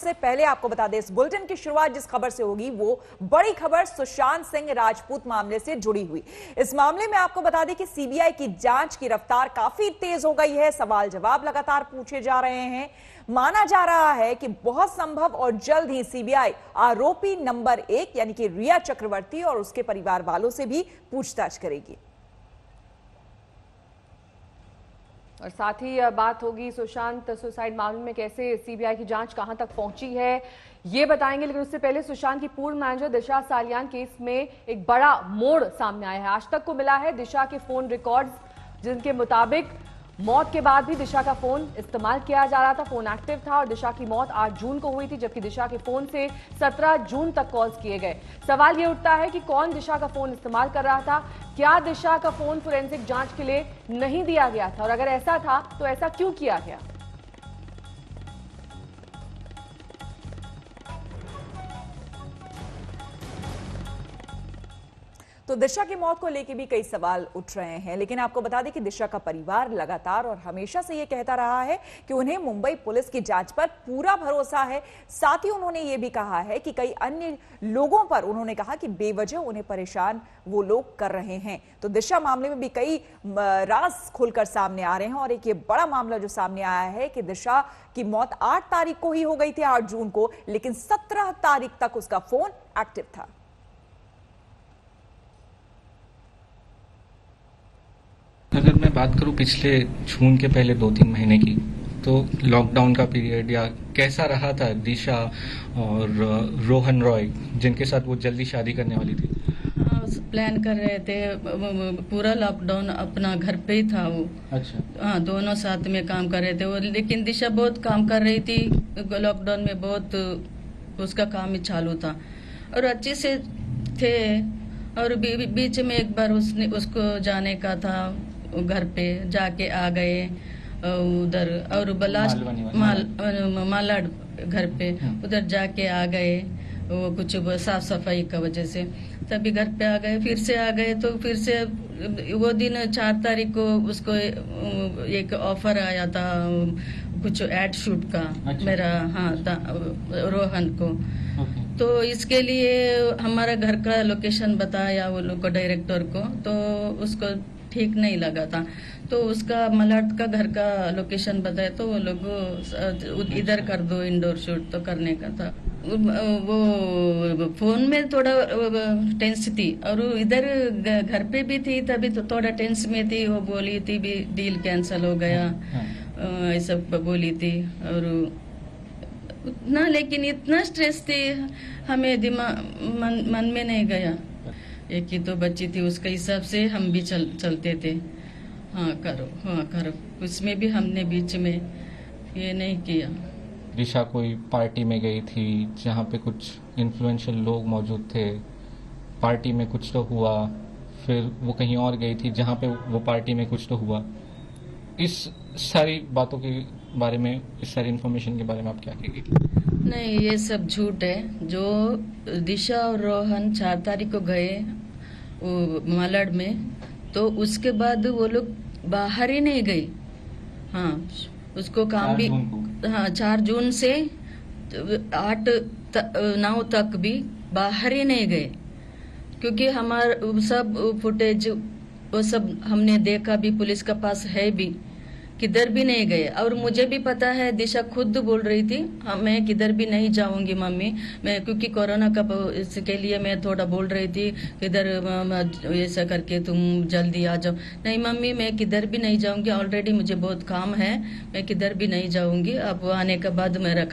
उससे पहले आपको बता दें, इस बुलेटिन की शुरुआत जिस खबर से होगी वो बड़ी खबर सुशांत सिंह राजपूत मामले से जुड़ी हुई। इस मामले में आपको बता दें कि सीबीआई की जांच की रफ्तार काफी तेज हो गई है। सवाल जवाब लगातार पूछे जा रहे हैं। माना जा रहा है कि बहुत संभव और जल्द ही सीबीआई आरोपी नंबर 1 यानी कि रिया चक्रवर्ती और उसके परिवार वालों से भी पूछताछ करेगी। और साथ ही बात होगी सुशांत सुसाइड मामले में कैसे सीबीआई की जांच कहां तक पहुंची है ये बताएंगे, लेकिन उससे पहले सुशांत की पूर्व मैनेजर दिशा सालियान केस में एक बड़ा मोड़ सामने आया है। आज तक को मिला है दिशा के फोन रिकॉर्ड्स, जिनके मुताबिक मौत के बाद भी दिशा का फोन इस्तेमाल किया जा रहा था, फोन एक्टिव था और दिशा की मौत 8 जून को हुई थी, जबकि दिशा के फोन से 17 जून तक कॉल्स किए गए। सवाल ये उठता है कि कौन दिशा का फोन इस्तेमाल कर रहा था, क्या दिशा का फोन फोरेंसिक जांच के लिए नहीं दिया गया था और अगर ऐसा था तो ऐसा क्यों किया गया। तो दिशा की मौत को लेकर भी कई सवाल उठ रहे हैं, लेकिन आपको बता दें कि दिशा का परिवार लगातार और हमेशा से यह कहता रहा है कि उन्हें मुंबई पुलिस की जांच पर पूरा भरोसा है। साथ ही उन्होंने यह भी कहा है कि कई अन्य लोगों पर उन्होंने कहा कि बेवजह उन्हें परेशान वो लोग कर रहे हैं। तो दिशा मामले में भी कई राज खुलकर सामने आ रहे हैं और एक ये बड़ा मामला जो सामने आया है कि दिशा की मौत 8 तारीख को ही हो गई थी, 8 जून को, लेकिन 17 तारीख तक उसका फोन एक्टिव था। अगर मैं बात करूं पिछले जून के पहले 2-3 महीने की, तो लॉकडाउन का पीरियड या कैसा रहा था दिशा और रोहन रॉय, जिनके साथ वो जल्दी शादी करने वाली थी। प्लान कर रहे थे, पूरा लॉकडाउन अपना घर पे ही था वो। अच्छा। हाँ, दोनों साथ में काम कर रहे थे वो, लेकिन दिशा बहुत काम कर रही थी लॉकडाउन में, बहुत उसका काम ही चालू था और अच्छे से थे। और बीच में एक बार उसको जाने का था, घर पे जाके आ गए उधर, और मालाड घर पे उधर जाके आ गए, वो कुछ साफ सफाई का वजह से तभी घर पे आ गए, फिर से आ गए। तो फिर से वो दिन 4 तारीख को उसको एक ऑफर आया था कुछ एड शूट का। अच्छा। मेरा रोहन को। तो इसके लिए हमारा घर का लोकेशन बताया वो लोग को, डायरेक्टर को, तो उसको ठीक नहीं लगा था, तो उसका मलाड का घर का लोकेशन बताया, तो वो लोग इधर कर दो, इंडोर शूट तो करने का था। वो फोन में थोड़ा टेंस थी और इधर घर पे भी थी, तभी तो थोड़ा टेंस में थी। वो बोली थी भी डील कैंसिल हो गया, ऐसा बोली थी। और उतना, लेकिन इतना स्ट्रेस थी, हमें दिमाग मन में नहीं गया। एक ही तो बच्ची थी, उसके हिसाब से हम भी चलते थे। हाँ करो, उसमें भी हमने बीच में ये नहीं किया। दिशा कोई पार्टी में गई थी जहाँ पे कुछ इन्फ्लुएंशियल लोग मौजूद थे, पार्टी में कुछ तो हुआ, फिर वो कहीं और गई थी जहाँ पे वो पार्टी में कुछ तो हुआ। इस सारी बातों के बारे में, इस सारी इन्फॉर्मेशन के बारे में आप क्या कहेंगे? नहीं, ये सब झूठ है। जो दिशा और रोहन 4 तारीख को गए वो मालाड में, तो उसके बाद वो लोग बाहर ही नहीं गए। हाँ, उसको काम भी 4 जून से 8-9 तक भी बाहर ही नहीं गए, क्योंकि हमारा सब फुटेज वो सब हमने देखा भी, पुलिस के पास है भी, किधर भी नहीं गए। और मुझे भी पता है, दिशा खुद बोल रही थी, हाँ मैं किधर भी नहीं जाऊंगी मम्मी, मैं क्योंकि कोरोना का इसके लिए मैं थोड़ा बोल रही थी किधर ऐसा करके तुम जल्दी आ जाओ। नहीं मम्मी, मैं किधर भी नहीं जाऊंगी, ऑलरेडी मुझे बहुत काम है, मैं किधर भी नहीं जाऊंगी। अब आने के बाद मेरा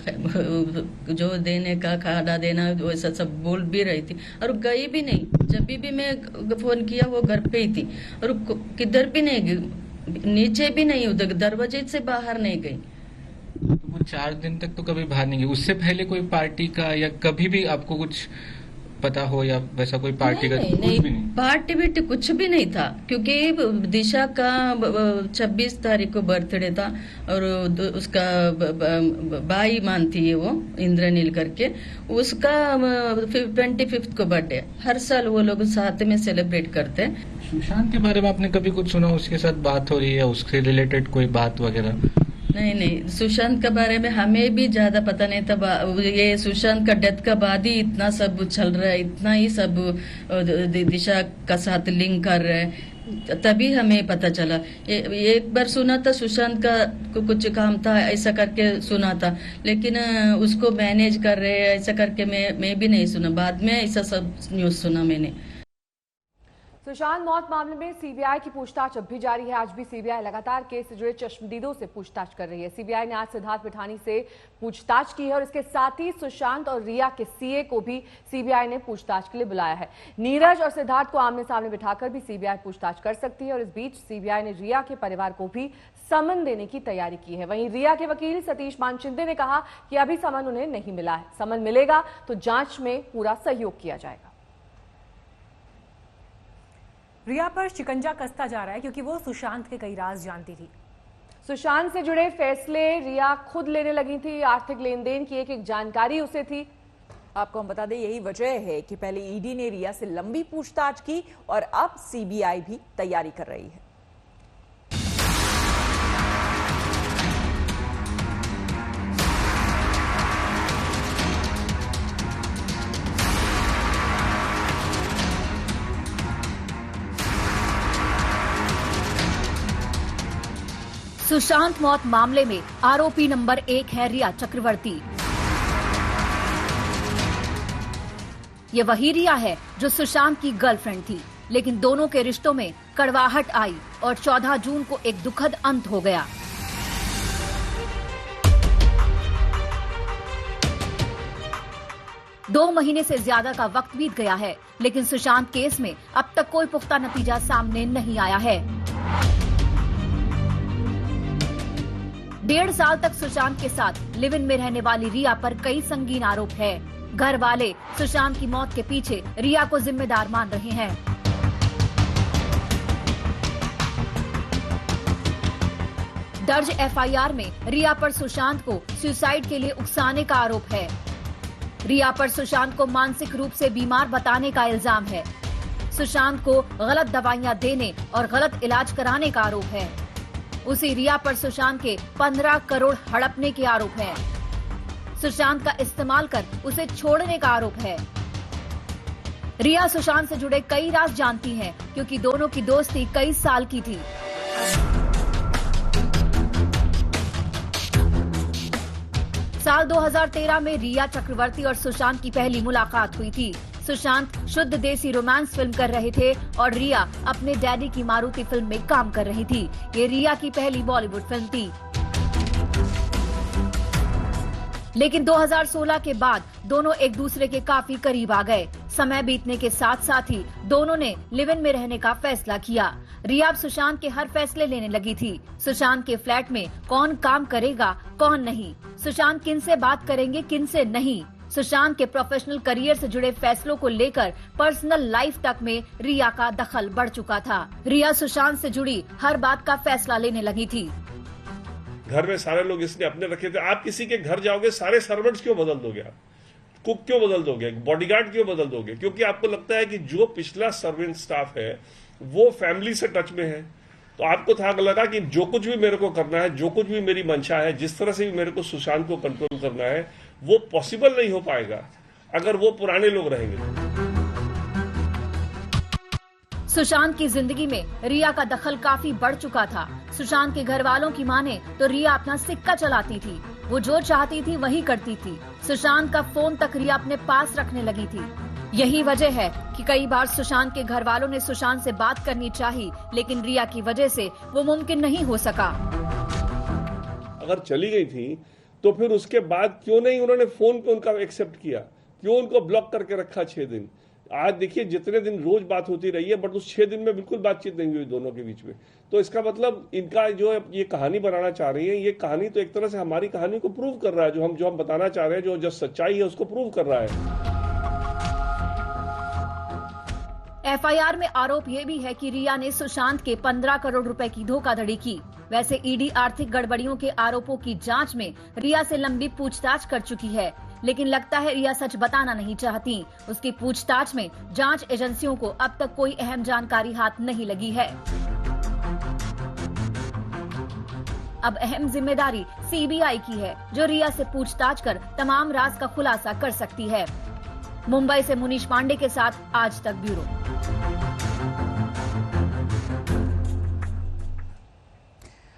जो देने का खाना देना वैसा सब बोल भी रही थी, और गई भी नहीं। जब भी मैं फोन किया वो घर पे ही थी और किधर भी नहीं गई, नीचे भी नहीं, उधर दरवाजे से बाहर नहीं गई। तो वो 4 दिन तक तो कभी बाहर नहीं गई। उससे पहले कोई पार्टी का या कभी भी आपको कुछ पता हो या वैसा कोई पार्टी का? नहीं, पार्टी भी कुछ भी नहीं था, क्योंकि दिशा का 26 तारीख को बर्थडे था और उसका बाई मानती है वो, इंद्रनील करके, उसका 25 को बर्थडे। हर साल वो लोग साथ में सेलिब्रेट करते हैं। सुशांत के बारे में आपने कभी कुछ सुना, उसके साथ बात हो रही है, उससे रिलेटेड कोई बात वगैरह? नहीं, सुशांत के बारे में हमें भी ज्यादा पता नहीं था। ये सुशांत का डेथ का बाद ही इतना सब चल रहा है, इतना ही सब दिशा का साथ लिंक कर रहे हैं, तभी हमें पता चला। एक बार सुना था सुशांत का कुछ काम था ऐसा करके सुना था, लेकिन उसको मैनेज कर रहे हैं ऐसा करके मैं भी नहीं सुना। बाद में ऐसा सब न्यूज सुना मैंने। सुशांत मौत मामले में सीबीआई की पूछताछ अब भी जारी है। आज भी सीबीआई लगातार केस से जुड़े चश्मदीदों से पूछताछ कर रही है। सीबीआई ने आज सिद्धार्थ पिठानी से पूछताछ की है और इसके साथ ही सुशांत और रिया के सीए को भी सीबीआई ने पूछताछ के लिए बुलाया है। नीरज और सिद्धार्थ को आमने सामने बिठाकर भी सीबीआई पूछताछ कर सकती है और इस बीच सीबीआई ने रिया के परिवार को भी समन देने की तैयारी की है। वहीं रिया के वकील सतीश मानचिंदे ने कहा कि अभी समन उन्हें नहीं मिला है, समन मिलेगा तो जांच में पूरा सहयोग किया जाएगा। रिया पर शिकंजा कसता जा रहा है क्योंकि वो सुशांत के कई राज जानती थी। सुशांत से जुड़े फैसले रिया खुद लेने लगी थी। आर्थिक लेन देन की एक जानकारी उसे थी। आपको हम बता दें यही वजह है कि पहले ईडी ने रिया से लंबी पूछताछ की और अब सीबीआई भी तैयारी कर रही है। सुशांत मौत मामले में आरोपी नंबर 1 है रिया चक्रवर्ती। ये वही रिया है जो सुशांत की गर्लफ्रेंड थी, लेकिन दोनों के रिश्तों में कड़वाहट आई और 14 जून को एक दुखद अंत हो गया। दो महीने से ज्यादा का वक्त बीत गया है, लेकिन सुशांत केस में अब तक कोई पुख्ता नतीजा सामने नहीं आया है। 1.5 साल तक सुशांत के साथ लिव इन में रहने वाली रिया पर कई संगीन आरोप है। घर वाले सुशांत की मौत के पीछे रिया को जिम्मेदार मान रहे हैं। दर्ज एफआईआर में रिया पर सुशांत को सुसाइड के लिए उकसाने का आरोप है। रिया पर सुशांत को मानसिक रूप से बीमार बताने का इल्जाम है। सुशांत को गलत दवाइयां देने और गलत इलाज कराने का आरोप है। उसी रिया पर सुशांत के 15 करोड़ हड़पने के आरोप है। सुशांत का इस्तेमाल कर उसे छोड़ने का आरोप है। रिया सुशांत से जुड़े कई राज जानती हैं, क्योंकि दोनों की दोस्ती कई साल की थी। साल 2013 में रिया चक्रवर्ती और सुशांत की पहली मुलाकात हुई थी। सुशांत शुद्ध देसी रोमांस फिल्म कर रहे थे और रिया अपने डैडी की मारुति फिल्म में काम कर रही थी। ये रिया की पहली बॉलीवुड फिल्म थी। लेकिन 2016 के बाद दोनों एक दूसरे के काफी करीब आ गए। समय बीतने के साथ साथ ही दोनों ने लिव इन में रहने का फैसला किया। रिया अब सुशांत के हर फैसले लेने लगी थी। सुशांत के फ्लैट में कौन काम करेगा, कौन नहीं, सुशांत किन से बात करेंगे, किन से नहीं। सुशांत के प्रोफेशनल करियर से जुड़े फैसलों को लेकर पर्सनल लाइफ तक में रिया का दखल बढ़ चुका था। रिया सुशांत से जुड़ी हर बात का फैसला लेने लगी थी। घर में सारे लोग इसने अपने रखे थे। आप किसी के घर जाओगे, सारे सर्वेंट्स क्यों बदल दोगे? आप कुक क्यों बदल दोगे? बॉडीगार्ड क्यों बदल दोगे? क्योंकि आपको लगता है कि जो पिछला सर्वेंट स्टाफ है वो फैमिली से टच में है। तो आपको था लगा कि जो कुछ भी मेरे को करना है, जो कुछ भी मेरी मंशा है, जिस तरह से भी मेरे को सुशांत को कंट्रोल करना है, वो पॉसिबल नहीं हो पाएगा अगर वो पुराने लोग रहेंगे। सुशांत की जिंदगी में रिया का दखल काफी बढ़ चुका था। सुशांत के घर वालों की माने तो रिया अपना सिक्का चलाती थी। वो जो चाहती थी वही करती थी। सुशांत का फोन तक रिया अपने पास रखने लगी थी। यही वजह है कि कई बार सुशांत के घर वालों ने सुशांत से बात करनी चाही, लेकिन रिया की वजह से वो मुमकिन नहीं हो सका। अगर चली गई थी तो फिर उसके बाद क्यों नहीं उन्होंने फोन पे उनका एक्सेप्ट किया? क्यों उनको ब्लॉक करके रखा 6 दिन? आज देखिए जितने दिन रोज बात होती रही है, बट उस 6 दिन में बिल्कुल बातचीत नहीं हुई दोनों के बीच में। तो इसका मतलब इनका जो ये कहानी बनाना चाह रही है, ये कहानी तो एक तरह से हमारी कहानी को प्रूव कर रहा है। जो हम बताना चाह रहे हैं, जो सच्चाई है उसको प्रूव कर रहा है। एफआईआर में आरोप ये भी है कि रिया ने सुशांत के 15 करोड़ रुपए की धोखाधड़ी की। वैसे ईडी आर्थिक गड़बड़ियों के आरोपों की जांच में रिया से लंबी पूछताछ कर चुकी है, लेकिन लगता है रिया सच बताना नहीं चाहती। उसकी पूछताछ में जांच एजेंसियों को अब तक कोई अहम जानकारी हाथ नहीं लगी है। अब अहम जिम्मेदारी सीबीआई की है, जो रिया से पूछताछ कर तमाम राज का खुलासा कर सकती है। मुंबई से मुनीश पांडे के साथ आज तक ब्यूरो।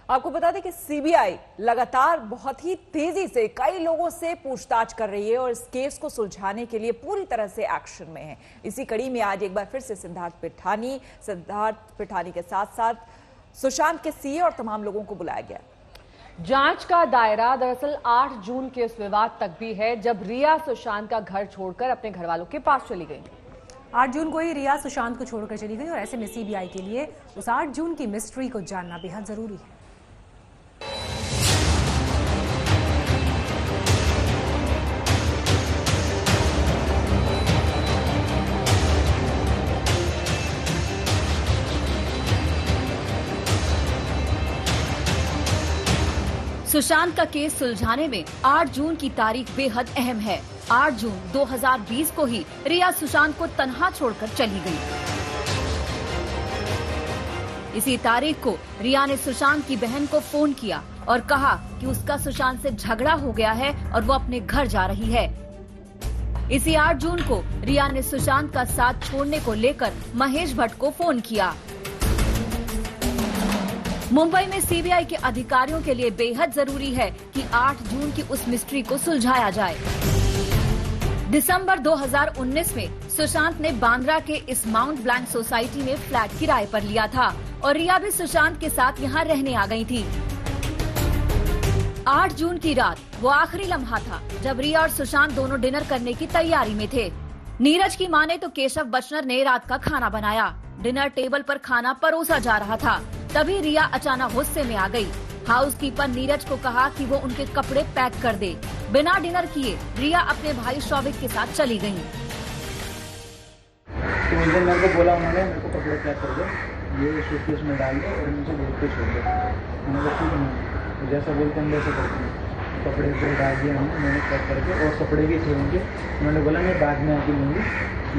आपको बता दें कि सीबीआई लगातार बहुत ही तेजी से कई लोगों से पूछताछ कर रही है और इस केस को सुलझाने के लिए पूरी तरह से एक्शन में है। इसी कड़ी में आज एक बार फिर से सिद्धार्थ पिठानी के साथ साथ सुशांत के सीए और तमाम लोगों को बुलाया गया। जांच का दायरा दरअसल 8 जून के उस विवाद तक भी है जब रिया सुशांत का घर छोड़कर अपने घर वालों के पास चली गई। 8 जून को ही रिया सुशांत को छोड़कर चली गई और ऐसे में सीबीआई के लिए उस 8 जून की मिस्ट्री को जानना बेहद जरूरी है। सुशांत का केस सुलझाने में 8 जून की तारीख बेहद अहम है। 8 जून 2020 को ही रिया सुशांत को तन्हा छोड़कर चली गई। इसी तारीख को रिया ने सुशांत की बहन को फोन किया और कहा कि उसका सुशांत से झगड़ा हो गया है और वो अपने घर जा रही है। इसी 8 जून को रिया ने सुशांत का साथ छोड़ने को लेकर महेश भट्ट को फोन किया। मुंबई में सीबीआई के अधिकारियों के लिए बेहद जरूरी है कि 8 जून की उस मिस्ट्री को सुलझाया जाए। दिसंबर 2019 में सुशांत ने बांद्रा के इस माउंट ब्लैंक सोसाइटी में फ्लैट किराए पर लिया था और रिया भी सुशांत के साथ यहाँ रहने आ गई थी। 8 जून की रात वो आखिरी लम्हा था जब रिया और सुशांत दोनों डिनर करने की तैयारी में थे। नीरज की माने तो केशव बचनर ने रात का खाना बनाया। डिनर टेबल पर खाना परोसा जा रहा था, तभी रिया अचानक गुस्से में आ गई। हाउसकीपर नीरज को कहा कि वो उनके कपड़े पैक कर दे। बिना डिनर किए रिया अपने भाई शौविक के साथ चली गयी। तो मुझे मेरे को बोला उन्होंने, मेरे को कपड़े पैक कर दो, ये सूटकेस में डाल दो और मुझे घर पे छोड़ दो। मैंने कहा ठीक है, जैसा बोलते हैं वैसा करते हैं। कपड़े पर डाल दिया मैंने पैक करके, और कपड़े भी थे उनके। उन्होंने बोला मैं बाद में आके लूँगी,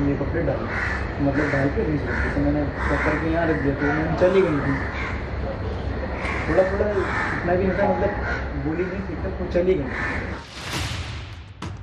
ये कपड़े डाल मतलब डाल के नहीं सकते। तो मैंने पैक करके यहाँ रख दिया। तो मैंने चली गई थी, थोड़ा इतना भी नहीं था, मतलब बोली नहीं थी, तो चली गई।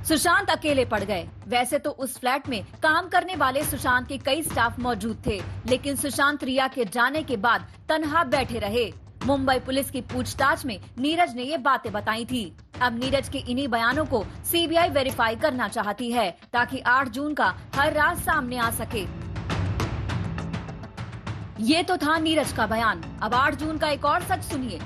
सुशांत अकेले पड़ गए। वैसे तो उस फ्लैट में काम करने वाले सुशांत के कई स्टाफ मौजूद थे, लेकिन सुशांत रिया के जाने के बाद तन्हा बैठे रहे। मुंबई पुलिस की पूछताछ में नीरज ने ये बातें बताई थी। अब नीरज के इन्हीं बयानों को सीबीआई वेरीफाई करना चाहती है ताकि 8 जून का हर राज सामने आ सके। ये तो था नीरज का बयान। अब 8 जून का एक और सच सुनिए।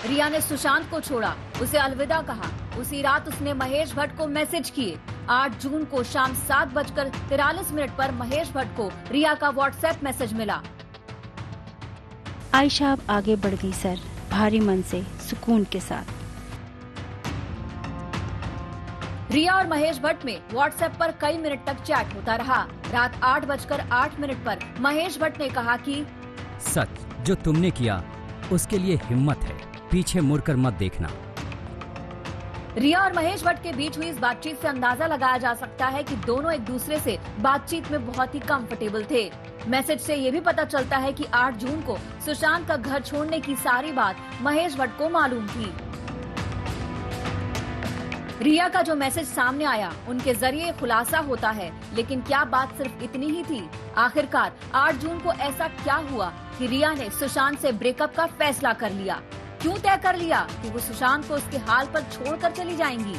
रिया ने सुशांत को छोड़ा, उसे अलविदा कहा। उसी रात उसने महेश भट्ट को मैसेज किए। 8 जून को शाम 7:43 पर महेश भट्ट को रिया का व्हाट्सएप मैसेज मिला। आयशा अब आगे बढ़ गई सर, भारी मन से, सुकून के साथ। रिया और महेश भट्ट में व्हाट्सएप पर कई मिनट तक चैट होता रहा। रात 8:08 पर महेश भट्ट ने कहा कि सच जो तुमने किया उसके लिए हिम्मत है, पीछे मुड़कर मत देखना। रिया और महेश भट्ट के बीच हुई इस बातचीत से अंदाजा लगाया जा सकता है कि दोनों एक दूसरे से बातचीत में बहुत ही कंफर्टेबल थे। मैसेज से ये भी पता चलता है कि 8 जून को सुशांत का घर छोड़ने की सारी बात महेश भट्ट को मालूम थी। रिया का जो मैसेज सामने आया उनके जरिए खुलासा होता है, लेकिन क्या बात सिर्फ इतनी ही थी? आखिरकार 8 जून को ऐसा क्या हुआ कि रिया ने सुशांत से ब्रेकअप का फैसला कर लिया? क्यों तय कर लिया कि वो सुशांत को उसके हाल पर छोड़कर चली जाएंगी?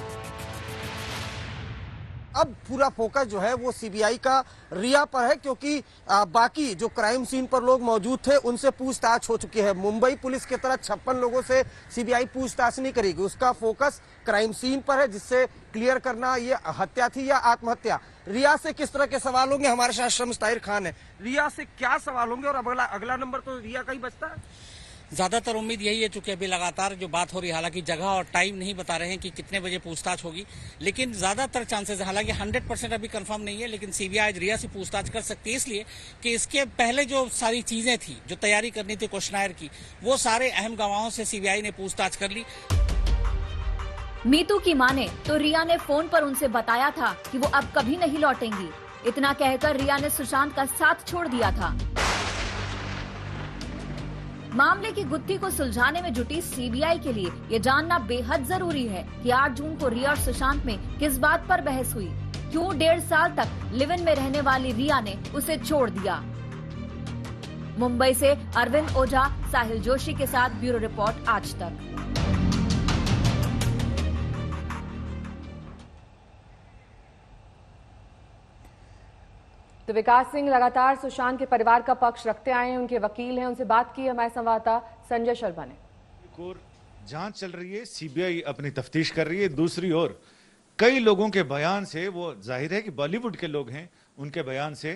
अब पूरा फोकस जो है वो सीबीआई का रिया पर है, क्योंकि बाकी जो क्राइम सीन पर लोग मौजूद थे उनसे पूछताछ हो चुकी है। मुंबई पुलिस की तरह 56 लोगों से सीबीआई पूछताछ नहीं करेगी। उसका फोकस क्राइम सीन पर है, जिससे क्लियर करना ये हत्या थी या आत्महत्या। रिया से किस तरह के सवाल होंगे? हमारे साथ शम्स ताहिर खान है। रिया से क्या सवाल होंगे? और अब अगला नंबर तो रिया का ही बचता है। ज्यादातर उम्मीद यही है, चूंकि अभी लगातार जो बात हो रही है, हालांकि जगह और टाइम नहीं बता रहे हैं कि कितने बजे पूछताछ होगी, लेकिन ज्यादातर चांसेस, हालांकि 100% अभी कंफर्म नहीं है, लेकिन सीबीआई रिया से पूछताछ कर सकती है, इसलिए कि इसके पहले जो सारी चीजें थी, जो तैयारी करनी थी क्वेश्चनायर की, वो सारे अहम गवाहों से सीबीआई ने पूछताछ कर ली। मीतू की माने तो रिया ने फोन पर उनसे बताया था कि वो अब कभी नहीं लौटेंगी। इतना कहकर रिया ने सुशांत का साथ छोड़ दिया था। मामले की गुत्थी को सुलझाने में जुटी सीबीआई के लिए ये जानना बेहद जरूरी है कि 8 जून को रिया और सुशांत में किस बात पर बहस हुई, क्यों 1.5 साल तक लिव इन में रहने वाली रिया ने उसे छोड़ दिया। मुंबई से अरविंद ओझा, साहिल जोशी के साथ ब्यूरो रिपोर्ट आज तक। तो विकास सिंह लगातार सुशांत के परिवार का पक्ष रखते आए हैं, उनके वकील हैं, उनसे बात की हमारे संवाददाता संजय शर्मा ने। एक और जांच चल रही है, सीबीआई अपनी तफ्तीश कर रही है, दूसरी ओर कई लोगों के बयान से, वो जाहिर है कि बॉलीवुड के लोग हैं, उनके बयान से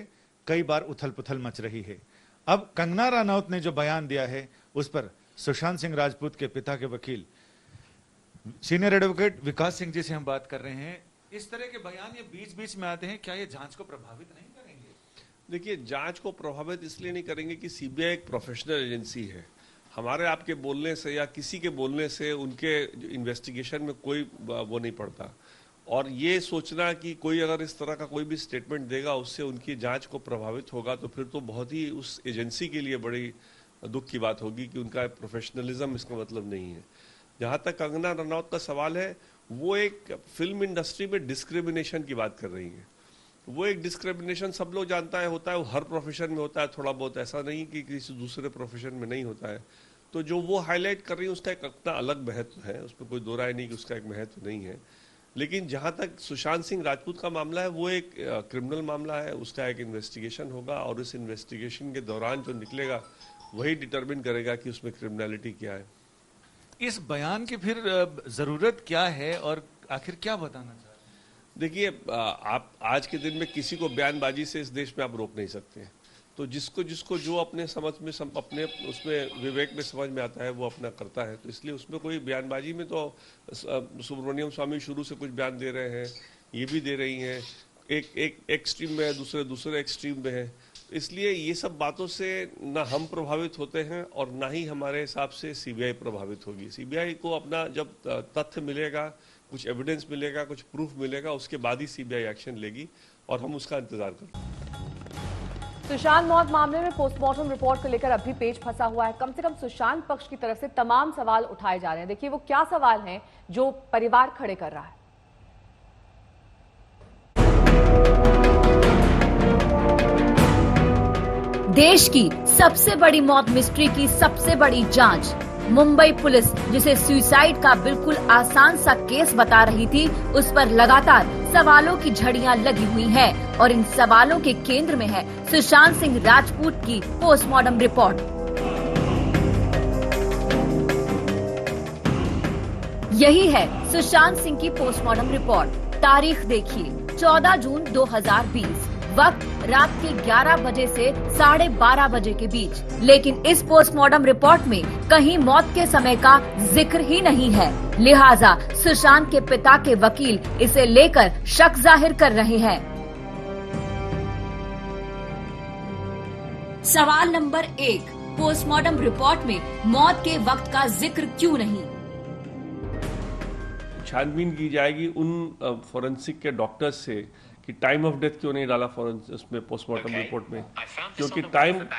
कई बार उथल पुथल मच रही है। अब कंगना रनौत ने जो बयान दिया है उस पर सुशांत सिंह राजपूत के पिता के वकील सीनियर एडवोकेट विकास सिंह जी से हम बात कर रहे हैं। इस तरह के बयान ये बीच बीच में आते हैं, क्या ये जांच को प्रभावित नहीं करेंगे? देखिए, जांच को प्रभावित इसलिए नहीं करेंगे कि सीबीआई एक प्रोफेशनल एजेंसी है। हमारे आपके बोलने से या किसी के बोलने से उनके इन्वेस्टिगेशन में कोई वो नहीं पड़ता। और ये सोचना कि कोई अगर इस तरह का कोई भी स्टेटमेंट देगा उससे उनकी जांच को प्रभावित होगा, तो फिर तो बहुत ही उस एजेंसी के लिए बड़ी दुख की बात होगी कि उनका प्रोफेशनलिज्म इसका मतलब नहीं है। जहाँ तक कंगना रनौत का सवाल है, वो एक फिल्म इंडस्ट्री में डिस्क्रिमिनेशन की बात कर रही हैं। वो एक डिस्क्रिमिनेशन सब लोग जानता है, होता है, वो हर प्रोफेशन में होता है थोड़ा बहुत, ऐसा नहीं कि किसी दूसरे प्रोफेशन में नहीं होता है। तो जो वो हाईलाइट कर रही है उसका एक अपना अलग महत्व है, उसमें कोई दो राय नहीं कि उसका एक महत्व नहीं है। लेकिन जहाँ तक सुशांत सिंह राजपूत का मामला है, वो एक क्रिमिनल मामला है, उसका एक इन्वेस्टिगेशन होगा और उस इन्वेस्टिगेशन के दौरान जो निकलेगा वही डिटरमिन करेगा कि उसमें क्रिमिनलिटी क्या है। इस बयान की फिर जरूरत क्या है और आखिर क्या बताना चाहते हैं? देखिए, आप आज के दिन में किसी को बयानबाजी से इस देश में आप रोक नहीं सकते हैं। तो जिसको जो अपने समझ में अपने उसमें विवेक में समझ में आता है वो अपना करता है। तो इसलिए उसमें कोई बयानबाजी में तो सुब्रमण्यम स्वामी शुरू से कुछ बयान दे रहे हैं, ये भी दे रही हैं, एक एक्सट्रीम में है, दूसरे एक्सट्रीम में है। इसलिए ये सब बातों से ना हम प्रभावित होते हैं और ना ही हमारे हिसाब से सीबीआई प्रभावित होगी। सीबीआई को अपना जब तथ्य मिलेगा, कुछ एविडेंस मिलेगा, कुछ प्रूफ मिलेगा, उसके बाद ही सीबीआई एक्शन लेगी और हम उसका इंतजार करेंगे। सुशांत मौत मामले में पोस्टमार्टम रिपोर्ट को लेकर अभी पेच फंसा हुआ है। कम से कम सुशांत पक्ष की तरफ से तमाम सवाल उठाए जा रहे हैं। देखिए वो क्या सवाल हैं जो परिवार खड़े कर रहा है। देश की सबसे बड़ी मौत मिस्ट्री की सबसे बड़ी जांच। मुंबई पुलिस जिसे सुसाइड का बिल्कुल आसान सा केस बता रही थी, उस पर लगातार सवालों की झड़ियां लगी हुई हैं और इन सवालों के केंद्र में है सुशांत सिंह राजपूत की पोस्टमार्टम रिपोर्ट। यही है सुशांत सिंह की पोस्टमार्टम रिपोर्ट। तारीख देखिए 14 जून 2020, वक्त रात के 11 बजे से 12:30 बजे के बीच। लेकिन इस पोस्टमार्टम रिपोर्ट में कहीं मौत के समय का जिक्र ही नहीं है, लिहाजा सुशांत के पिता के वकील इसे लेकर शक जाहिर कर रहे हैं। सवाल नंबर 1, पोस्टमार्टम रिपोर्ट में मौत के वक्त का जिक्र क्यों नहीं? छानबीन की जाएगी उन फोरेंसिक के डॉक्टर्स से कि टाइम ऑफ डेथ क्यों नहीं डाला उसमें पोस्टमार्टम रिपोर्ट में, क्योंकि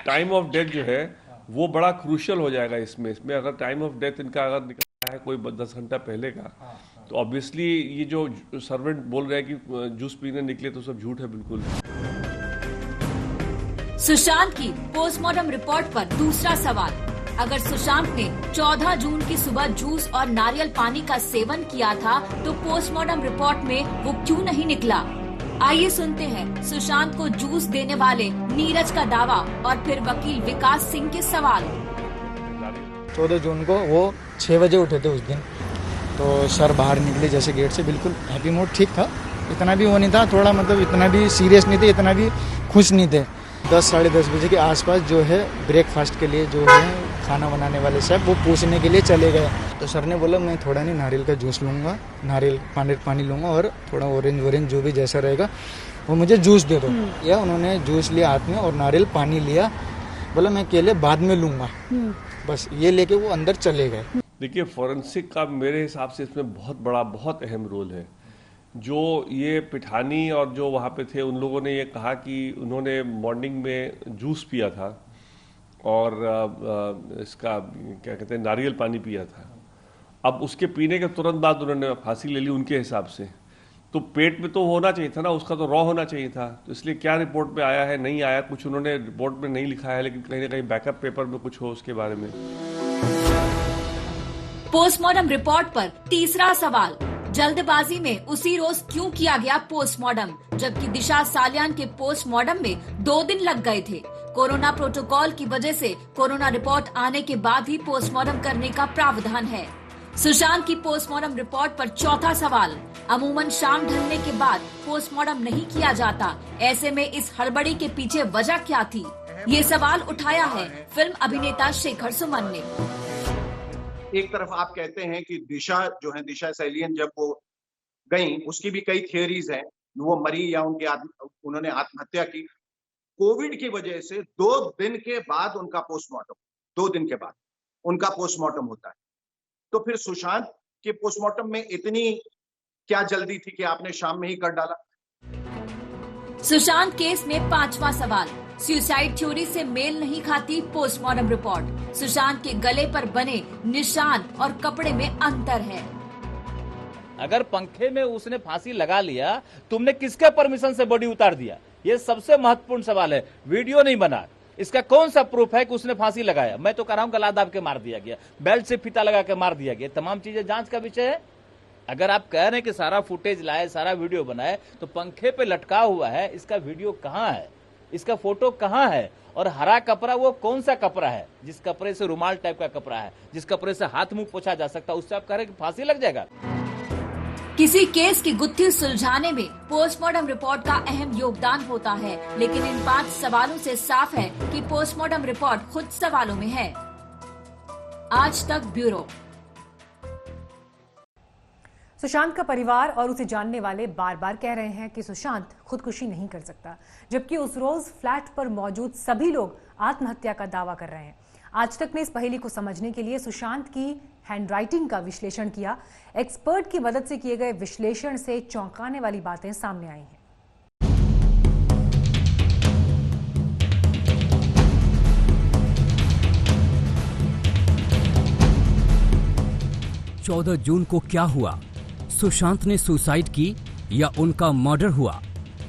टाइम ऑफ डेथ जो है वो बड़ा क्रूशियल हो जाएगा इसमें अगर टाइम ऑफ डेथ इनका अगर निकला है कोई 10 घंटा पहले का, तो ऑब्वियसली ये जो सर्वेंट बोल रहे हैं कि जूस पीने निकले, तो सब झूठ है बिल्कुल। सुशांत की पोस्टमार्टम रिपोर्ट पर दूसरा सवाल, अगर सुशांत ने 14 जून की सुबह जूस और नारियल पानी का सेवन किया था तो पोस्टमार्टम रिपोर्ट में वो क्यों नहीं निकला? आइए सुनते हैं सुशांत को जूस देने वाले नीरज का दावा और फिर वकील विकास सिंह के सवाल। 14 जून को वो 6 बजे उठे थे उस दिन, तो सर बाहर निकले जैसे गेट से, बिल्कुल हैप्पी मूड ठीक था, इतना भी वो नहीं था, थोड़ा मतलब इतना भी सीरियस नहीं थे, इतना भी खुश नहीं थे। 10 साढ़े 10 बजे के आसपास जो है ब्रेकफास्ट के लिए जो है खाना बनाने वाले साहब वो पूछने के लिए चले गए, तो सर ने बोला मैं थोड़ा नहीं नारियल का जूस लूँगा, नारियल पानी लूँगा और थोड़ा ऑरेंज जो भी जैसा रहेगा वो मुझे जूस दे दो। या उन्होंने जूस लिया हाथ में और नारियल पानी लिया, बोला मैं केले बाद में लूँगा, बस ये लेके वो अंदर चले गए। देखिए, फॉरेंसिक का मेरे हिसाब से इसमें बहुत अहम रोल है। जो ये पिठानी और जो वहाँ पे थे उन लोगों ने ये कहा कि उन्होंने मॉर्निंग में जूस पिया था और इसका क्या कहते हैं नारियल पानी पिया था। अब उसके पीने के तुरंत बाद उन्होंने फांसी ले ली उनके हिसाब से। तो पेट में तो होना चाहिए था ना, उसका तो रॉ होना चाहिए था। तो इसलिए क्या रिपोर्ट में आया है नहीं आया, कुछ उन्होंने रिपोर्ट में नहीं लिखा है, लेकिन कहीं ना कहीं बैकअप पेपर में कुछ हो उसके बारे में। पोस्टमार्टम रिपोर्ट पर तीसरा सवाल, जल्दबाजी में उसी रोज क्यों किया गया पोस्टमार्टम, जबकि दिशा सालियान के पोस्टमार्टम में 2 दिन लग गए थे। कोरोना प्रोटोकॉल की वजह से कोरोना रिपोर्ट आने के बाद ही पोस्टमार्टम करने का प्रावधान है। सुशांत की पोस्टमार्टम रिपोर्ट पर चौथा सवाल, अमूमन शाम ढलने के बाद पोस्टमार्टम नहीं किया जाता, ऐसे में इस हड़बड़ी के पीछे वजह क्या थी? ये सवाल उठाया है फिल्म अभिनेता शेखर सुमन ने। एक तरफ आप कहते हैं कि दिशा जो है, दिशा सालियान जब वो गई, उसकी भी कई थियोरीज हैं, वो मरी या उन्होंने आत्महत्या की। कोविड की वजह से 2 दिन के बाद उनका पोस्टमार्टम, 2 दिन के बाद उनका पोस्टमार्टम होता है। तो फिर सुशांत के पोस्टमार्टम में इतनी क्या जल्दी थी कि आपने शाम में ही कर डाला? सुशांत केस में 5वां सवाल, सुसाइड थ्योरी से मेल नहीं खाती पोस्टमार्टम रिपोर्ट। सुशांत के गले पर बने निशान और कपड़े में अंतर है। अगर पंखे में उसने फांसी लगा लिया, तुमने किसके परमिशन से बॉडी उतार दिया? ये सबसे महत्वपूर्ण सवाल है। वीडियो नहीं बना, इसका कौन सा प्रूफ है कि उसने फांसी लगाया? मैं तो कह रहा हूं गला दाब के मार दिया गया, बेल्ट से फीता लगा के मार दिया गया। तमाम चीजें जांच का विषय है। अगर आप कह रहे हैं कि सारा फुटेज लाए, सारा वीडियो बनाए, तो पंखे पे लटका हुआ है, इसका वीडियो कहां है? इसका फोटो कहां है? और हरा कपड़ा वो कौन सा कपड़ा है? जिस कपड़े से रुमाल टाइप का कपड़ा है, जिस कपड़े से हाथ मुंह पोछा जा सकता है, उससे आप कह रहे हैं कि फांसी लग जाएगा? किसी केस की गुत्थी सुलझाने में पोस्टमार्टम रिपोर्ट का अहम योगदान होता है, लेकिन इन 5 सवालों से साफ है कि पोस्टमार्टम रिपोर्ट खुद सवालों में है। आज तक ब्यूरो। सुशांत का परिवार और उसे जानने वाले बार बार कह रहे हैं कि सुशांत खुदकुशी नहीं कर सकता, जबकि उस रोज फ्लैट पर मौजूद सभी लोग आत्महत्या का दावा कर रहे हैं। आज तक ने इस पहेली को समझने के लिए सुशांत की हैंडराइटिंग का विश्लेषण किया। एक्सपर्ट की मदद से किए गए विश्लेषण से चौंकाने वाली बातें सामने आई हैं। 14 जून को क्या हुआ? सुशांत ने सुसाइड की या उनका मर्डर हुआ?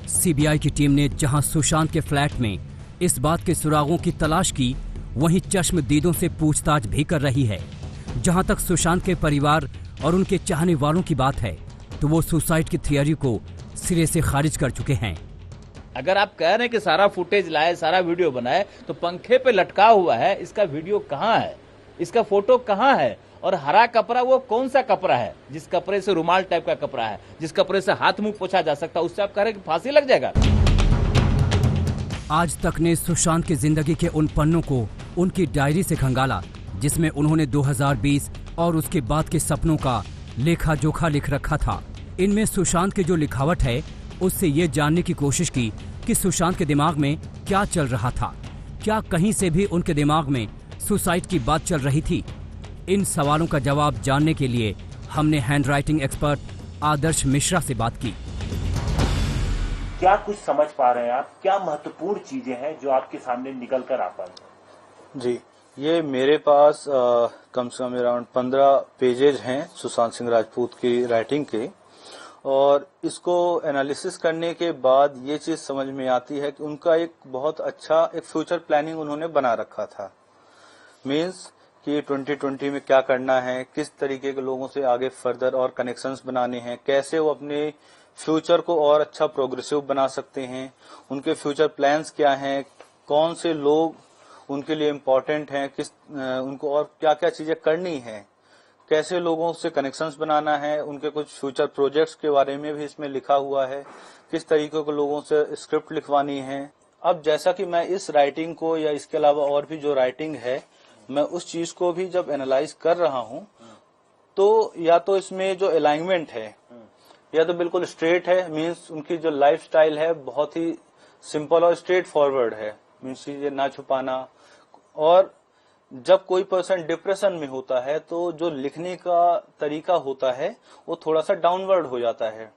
सीबीआई की टीम ने जहां सुशांत के फ्लैट में इस बात के सुरागों की तलाश की, वहीं चश्मदीदों से पूछताछ भी कर रही है। जहां तक सुशांत के परिवार और उनके चाहने वालों की बात है, तो वो सुसाइड की थियरी को सिरे से खारिज कर चुके हैं। अगर आप कह रहे हैं कि सारा फुटेज लाए, सारा वीडियो बनाए, तो पंखे पे लटका हुआ है, इसका वीडियो कहां है? इसका फोटो कहां है? और हरा कपड़ा वो कौन सा कपड़ा है? जिस कपड़े से रुमाल टाइप का कपड़ा है, जिस कपड़े से हाथ मुंह पोछा जा सकता है, उससे आप कह रहे हैं कि फांसी लग जाएगा? आज तक ने सुशांत की जिंदगी के उन पन्नों को उनकी डायरी से खंगाला, जिसमें उन्होंने 2020 और उसके बाद के सपनों का लेखा जोखा लिख रखा था। इनमें सुशांत की जो लिखावट है, उससे ये जानने की कोशिश की कि सुशांत के दिमाग में क्या चल रहा था। क्या कहीं से भी उनके दिमाग में सुसाइड की बात चल रही थी? इन सवालों का जवाब जानने के लिए हमने हैंडराइटिंग एक्सपर्ट आदर्श मिश्रा से बात की। क्या कुछ समझ पा रहे हैं आप? क्या महत्वपूर्ण चीजें हैं जो आपके सामने निकल कर आ पाई? जी, ये मेरे पास कम से कम अराउंड 15 पेजेज हैं सुशांत सिंह राजपूत की राइटिंग के, और इसको एनालिसिस करने के बाद ये चीज समझ में आती है कि उनका एक बहुत अच्छा एक फ्यूचर प्लानिंग उन्होंने बना रखा था। मीन्स कि 2020 में क्या करना है, किस तरीके के लोगों से आगे फर्दर और कनेक्शंस बनाने हैं, कैसे वो अपने फ्यूचर को और अच्छा प्रोग्रेसिव बना सकते हैं, उनके फ्यूचर प्लान्स क्या हैं, कौन से लोग उनके लिए इम्पोर्टेंट हैं, किस उनको और क्या क्या चीजें करनी है, कैसे लोगों से कनेक्शंस बनाना है, उनके कुछ फ्यूचर प्रोजेक्ट्स के बारे में भी इसमें लिखा हुआ है, किस तरीके के लोगों से स्क्रिप्ट लिखवानी है। अब जैसा कि मैं इस राइटिंग को या इसके अलावा और भी जो राइटिंग है, मैं उस चीज को भी जब एनालाइज कर रहा हूं, तो या तो इसमें जो अलाइनमेंट है या तो बिल्कुल स्ट्रेट है, मीन्स उनकी जो लाइफ स्टाइल है बहुत ही सिंपल और स्ट्रेट फॉरवर्ड है, मीन्स चीजें ना छुपाना। और जब कोई पर्सन डिप्रेशन में होता है तो जो लिखने का तरीका होता है वो थोड़ा सा डाउनवर्ड हो जाता है,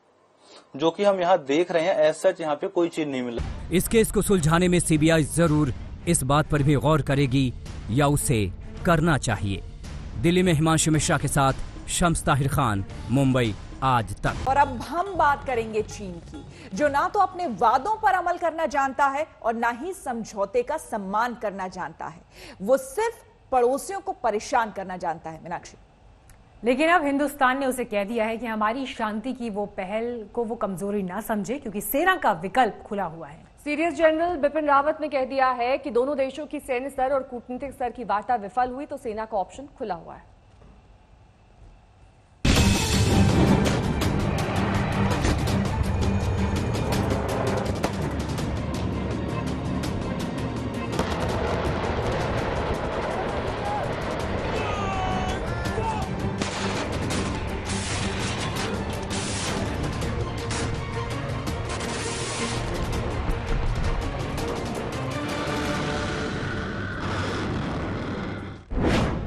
जो कि हम यहाँ देख रहे हैं। एज सच यहाँ पे कोई चीज नहीं मिला। इस केस को सुलझाने में सीबीआई जरूर इस बात पर भी गौर करेगी या उसे करना चाहिए। दिल्ली में हिमांशु मिश्रा के साथ शम्स ताहिर खान, मुंबई आज तक। और अब हम बात करेंगे चीन की, जो ना तो अपने वादों पर अमल करना जानता है और ना ही समझौते का सम्मान करना जानता है। वो सिर्फ पड़ोसियों को परेशान करना जानता है। मीनाक्षी, लेकिन अब हिंदुस्तान ने उसे कह दिया है कि हमारी शांति की वो पहल को वो कमजोरी ना समझे, क्योंकि सेना का विकल्प खुला हुआ है। सीडीएस जनरल बिपिन रावत ने कह दिया है कि दोनों देशों की सैन्य स्तर और कूटनीतिक स्तर की वार्ता विफल हुई तो सेना का ऑप्शन खुला हुआ है।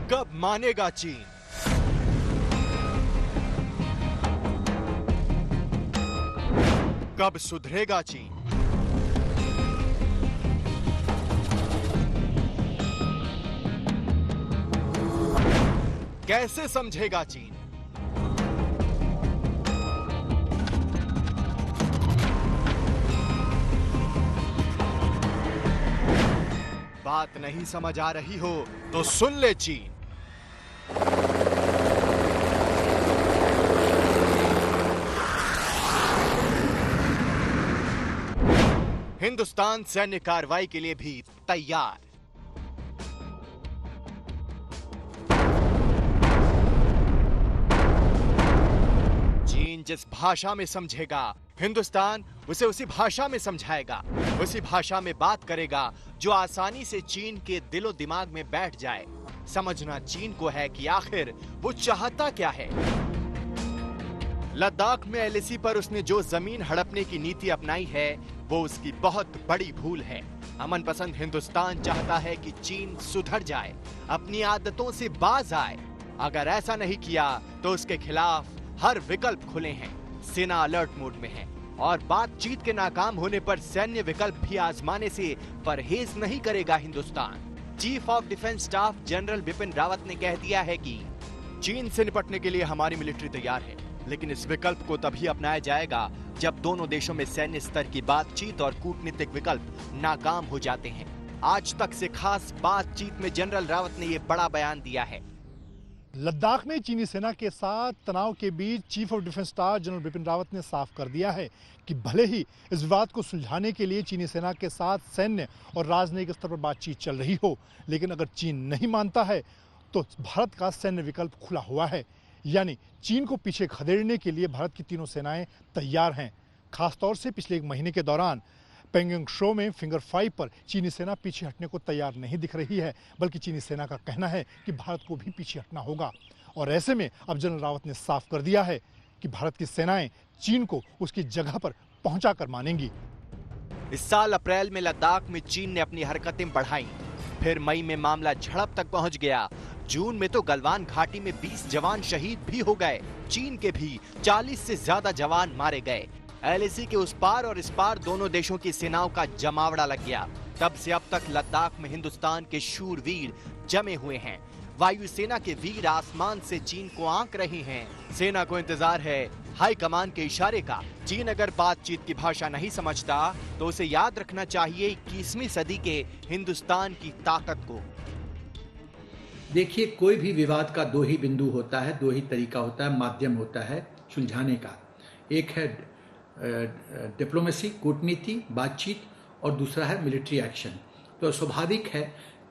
कब मानेगा चीन? कब सुधरेगा चीन? कैसे समझेगा चीन? बात नहीं समझ आ रही हो तो सुन ले चीन। हिंदुस्तान सैन्य कार्रवाई के लिए भी तैयार। चीन जिस भाषा में समझेगा, हिंदुस्तान उसे उसी भाषा में समझाएगा, उसी भाषा में बात करेगा जो आसानी से चीन के दिलो दिमाग में बैठ जाए। समझना चीन को है कि आखिर वो चाहता क्या है। लद्दाख में एलएसी पर उसने जो जमीन हड़पने की नीति अपनाई है वो उसकी बहुत बड़ी भूल है। अमन पसंद हिंदुस्तान चाहता है कि चीन सुधर जाए, अपनी आदतों से बाज आए। अगर ऐसा नहीं किया तो उसके खिलाफ हर विकल्प खुले हैं। सेना अलर्ट मोड में है और बातचीत के नाकाम होने पर सैन्य विकल्प भी आजमाने से परहेज नहीं करेगा Hindustan. Chief of defence staff general Bipin Rawat ने कह दिया है कि चीन से निपटने के लिए हमारी मिलिट्री तैयार है, लेकिन इस विकल्प को तभी अपनाया जाएगा जब दोनों देशों में सैन्य स्तर की बातचीत और कूटनीतिक विकल्प नाकाम हो जाते हैं। आज तक से खास बातचीत में जनरल रावत ने ये बड़ा बयान दिया है। लद्दाख में चीनी सेना के साथ तनाव के बीच chief of defence staff general Bipin Rawat ने साफ कर दिया है कि भले ही इस विवाद को सुलझाने के लिए चीनी सेना के साथ सैन्य और राजनयिक स्तर पर बातचीत चल रही हो, लेकिन अगर चीन नहीं मानता है तो भारत का सैन्य विकल्प खुला हुआ है। यानी चीन को पीछे खदेड़ने के लिए भारत की तीनों सेनाएं तैयार हैं। खासतौर से पिछले एक महीने के दौरान पेंगोंग शो में फिंगर 5 पर चीनी सेना पीछे हटने को तैयार नहीं दिख रही है, बल्कि चीनी सेना का कहना है कि भारत को भी पीछे हटना होगा। और ऐसे में अब जनरल रावत ने साफ कर दिया है कि भारत की सेनाएं चीन को उसकी जगह पर पहुंचाकर मानेंगी। इस साल अप्रैल में लद्दाख में चीन ने अपनी हरकतें बढ़ाई, फिर मई में मामला झड़प तक पहुंच गया। जून में तो गलवान घाटी में 20 जवान शहीद भी हो गए। चीन के भी 40 से ज्यादा जवान मारे गए। एलएसी के उस पार और इस पार दोनों देशों की सेनाओं का जमावड़ा लग गया। तब से अब तक लद्दाख में हिंदुस्तान के शूरवीर जमे हुए हैं। वायुसेना के वीर आसमान से चीन को आंक रहे हैं। सेना को इंतजार है हाई कमान के इशारे का। चीन अगर बातचीत की भाषा नहीं समझता तो उसे याद रखना चाहिए 21वीं सदी के हिंदुस्तान की ताकत को। देखिए, कोई भी विवाद का दो ही बिंदु होता है, दो ही तरीका होता है, माध्यम होता है सुलझाने का। एक है डिप्लोमेसी, कूटनीति, बातचीत, और दूसरा है मिलिट्री एक्शन। तो स्वाभाविक है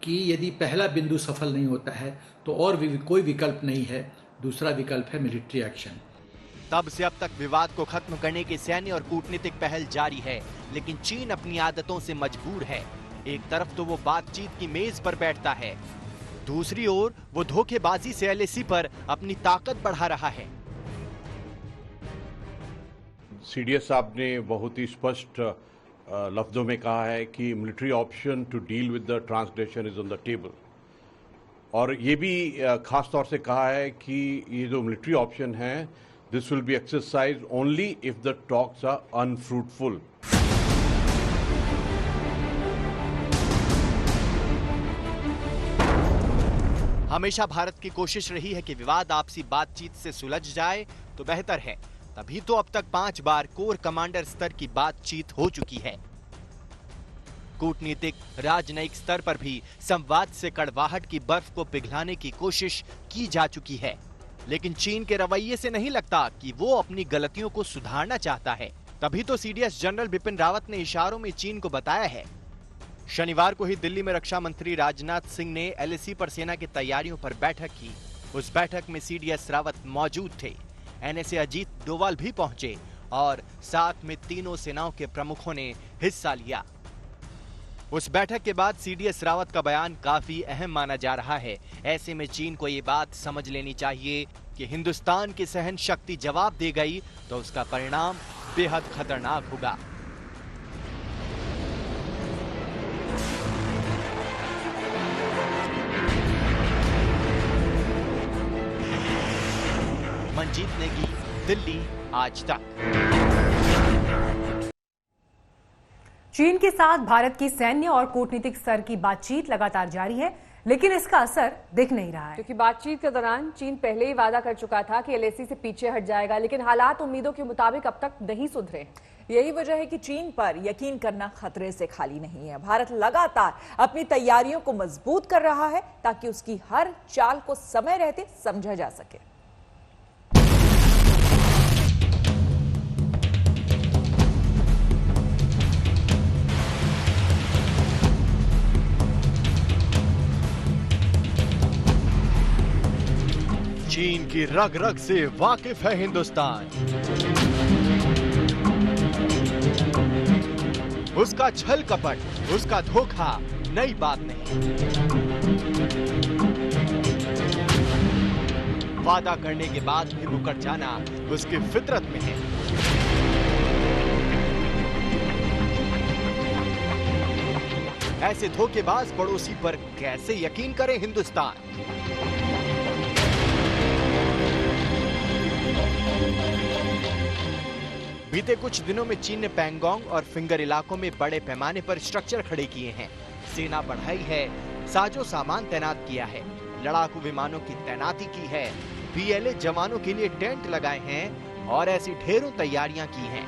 कि यदि पहला बिंदु सफल नहीं होता है तो और भी कोई विकल्प नहीं है, दूसरा विकल्प है मिलिट्री एक्शन। तब से अब तक विवाद को खत्म करने की सैन्य और कूटनीतिक पहल जारी है, लेकिन चीन अपनी आदतों से मजबूर है। एक तरफ तो वो बातचीत की मेज पर बैठता है, दूसरी ओर वो धोखेबाजी से एलएसी पर अपनी ताकत बढ़ा रहा है। सीडीएस साहब ने बहुत ही स्पष्ट लफ्जों में कहा है कि military option to deal with the transgression is on the table, और ये भी खास तौर से कहा है कि ये जो मिलिट्री ऑप्शन है this will be exercise only if the talks are unfruitful. हमेशा भारत की कोशिश रही है कि विवाद आपसी बातचीत से सुलझ जाए तो बेहतर है। तभी तो अब तक 5 बार कोर कमांडर स्तर की बातचीत हो चुकी है। कूटनीतिक राजनयिक स्तर पर भी संवाद से कड़वाहट की बर्फ को पिघलाने की कोशिश की जा चुकी है, लेकिन चीन के रवैये से नहीं लगता कि वो अपनी गलतियों को सुधारना चाहता है। तभी तो सीडीएस जनरल बिपिन रावत ने इशारों में चीन को बताया है। शनिवार को ही दिल्ली में रक्षा मंत्री राजनाथ सिंह ने एलएसी पर सेना की तैयारियों पर बैठक की। उस बैठक में सीडीएस रावत मौजूद थे, एनएसए अजीत डोवाल भी पहुंचे और साथ में तीनों सेनाओं के प्रमुखों ने हिस्सा लिया। उस बैठक के बाद सीडीएस रावत का बयान काफी अहम माना जा रहा है। ऐसे में चीन को ये बात समझ लेनी चाहिए कि हिंदुस्तान की सहन शक्ति जवाब दे गई तो उसका परिणाम बेहद खतरनाक होगा। मंजीत नेगी, दिल्ली, आज तक। चीन के साथ भारत की सैन्य और कूटनीतिक स्तर की बातचीत लगातार जारी है, लेकिन इसका असर दिख नहीं रहा है। क्योंकि बातचीत के दौरान चीन पहले ही वादा कर चुका था कि एलएसी से पीछे हट जाएगा, लेकिन हालात उम्मीदों के मुताबिक अब तक नहीं सुधरे। यही वजह है कि चीन पर यकीन करना खतरे से खाली नहीं है। भारत लगातार अपनी तैयारियों को मजबूत कर रहा है ताकि उसकी हर चाल को समय रहते समझा जा सके। चीन की रग रग से वाकिफ है हिंदुस्तान। उसका छल कपट, उसका धोखा नई बात नहीं। वादा करने के बाद भी मुकर जाना उसकी फितरत में है। ऐसे धोखेबाज पड़ोसी पर कैसे यकीन करे हिंदुस्तान? बीते कुछ दिनों में चीन ने पैंगोंग और फिंगर इलाकों में बड़े पैमाने पर स्ट्रक्चर खड़े किए हैं, सेना बढ़ाई है, साजो सामान तैनात किया है, लड़ाकू विमानों की तैनाती की है, बीएलए जवानों के लिए टेंट लगाए हैं और ऐसी ढेरों तैयारियां की हैं।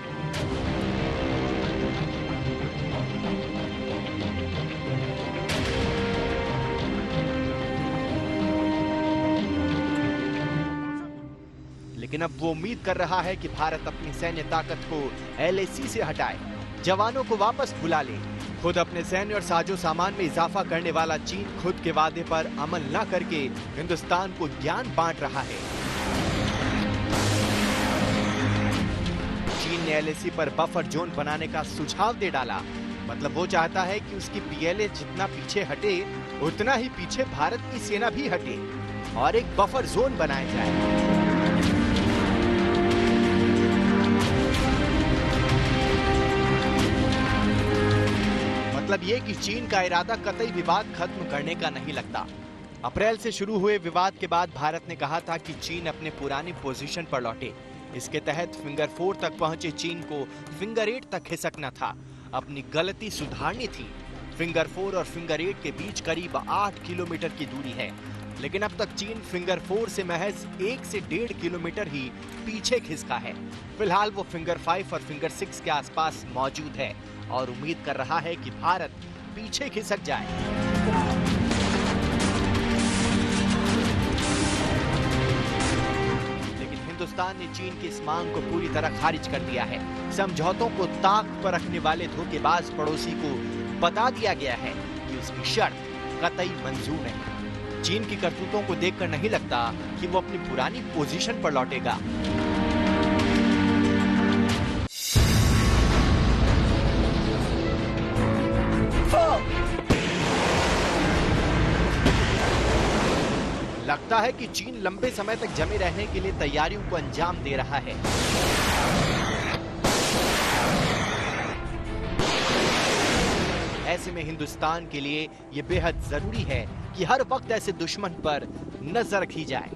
लेकिन अब वो उम्मीद कर रहा है कि भारत अपनी सैन्य ताकत को एलएसी से हटाए, जवानों को वापस बुला ले। खुद अपने सैन्य और साजो सामान में इजाफा करने वाला चीन खुद के वादे पर अमल न करके हिंदुस्तान को ज्ञान बांट रहा है। चीन ने एलएसी पर बफर जोन बनाने का सुझाव दे डाला। मतलब वो चाहता है कि उसकी पीएलए जितना पीछे हटे उतना ही पीछे भारत की सेना भी हटे और एक बफर जोन बनाया जाए। मतलब ये कि चीन का इरादा कतई विवाद खत्म करने का नहीं लगता। अप्रैल से शुरू हुए विवाद के बाद भारत ने कहा था कि चीन अपने पुरानी पोजीशन पर लौटे। इसके तहत फिंगर 4 तक पहुंचे चीन को फिंगर 8 तक खिसकना था, अपनी गलती सुधारनी थी। फिंगर 4 और फिंगर 8 के बीच करीब 8 किलोमीटर की दूरी है, लेकिन अब तक चीन फिंगर 4 से महज 1 से 1.5 किलोमीटर ही पीछे खिसका है। फिलहाल वो फिंगर 5 और फिंगर 6 के आसपास मौजूद है और उम्मीद कर रहा है कि भारत पीछे खिसक जाए। लेकिन हिंदुस्तान ने चीन की इस मांग को पूरी तरह खारिज कर दिया है। समझौतों को ताक पर रखने वाले धोखेबाज पड़ोसी को बता दिया गया है कि उसकी शर्त कतई मंजूर नहीं। चीन की करतूतों को देखकर नहीं लगता कि वो अपनी पुरानी पोजीशन पर लौटेगा। लगता है कि चीन लंबे समय तक जमे रहने के लिए तैयारियों को अंजाम दे रहा है। ऐसे में हिंदुस्तान के लिए यह बेहद जरूरी है कि हर वक्त ऐसे दुश्मन पर नजर रखी जाए।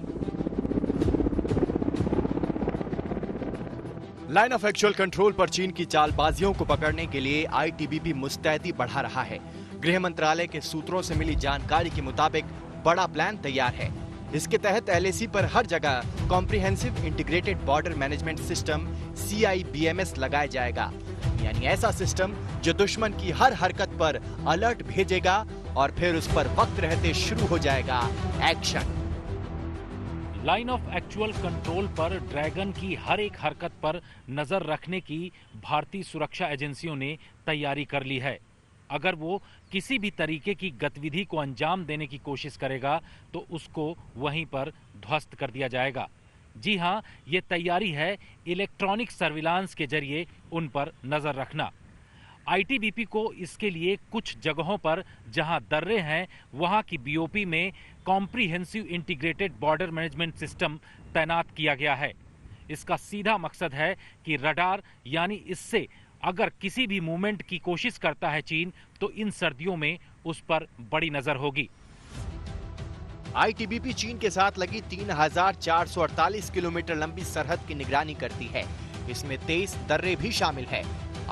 लाइन ऑफ एक्चुअल कंट्रोल पर चीन की चालबाजियों को पकड़ने के लिए आईटीबीपी मुस्तैदी बढ़ा रहा है। गृह मंत्रालय के सूत्रों से मिली जानकारी के मुताबिक बड़ा प्लान तैयार है। इसके तहत LAC पर हर जगह comprehensive integrated border management system CIBMS लगाया जाएगा, यानी ऐसा सिस्टम जो दुश्मन की हर हरकत पर अलर्ट भेजेगा और फिर उस पर वक्त रहते शुरू हो जाएगा action. Line of actual control पर ड्रैगन की हर एक हरकत पर नजर रखने की भारतीय सुरक्षा एजेंसियों ने तैयारी कर ली है। अगर वो किसी भी तरीके की गतिविधि को अंजाम देने की कोशिश करेगा तो उसको वहीं पर ध्वस्त कर दिया जाएगा। जी हां, ये तैयारी है इलेक्ट्रॉनिक सर्विलांस के जरिए उन पर नजर रखना। ITBP को इसके लिए कुछ जगहों पर जहां दर्रे हैं वहां की BOP में comprehensive integrated border management system तैनात किया गया है। इसका सीधा मकसद है कि रडार यानी इससे अगर किसी भी मूवमेंट की कोशिश करता है चीन तो इन सर्दियों में उस पर बड़ी नजर होगी। ITBP चीन के साथ लगी 3448 किलोमीटर लंबी सरहद की निगरानी करती है। इसमें 23 दर्रे भी शामिल है।